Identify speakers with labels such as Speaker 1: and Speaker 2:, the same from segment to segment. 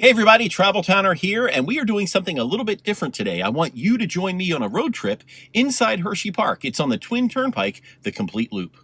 Speaker 1: Hey everybody, Travel Towner here, and we are doing something a little bit different today. I want you to join me on a road trip inside Hersheypark. It's on the Twin Turnpike, the complete loop.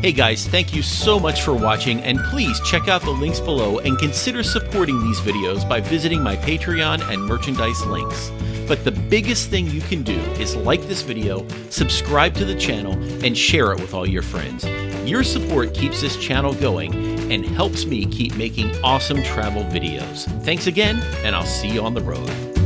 Speaker 1: Hey guys, thank you so much for watching, and please check out the links below and consider supporting these videos by visiting my Patreon and merchandise links. But the biggest thing you can do is like this video, subscribe to the channel, and share it with all your friends. Your support keeps this channel going and helps me keep making awesome travel videos. Thanks again, and I'll see you on the road.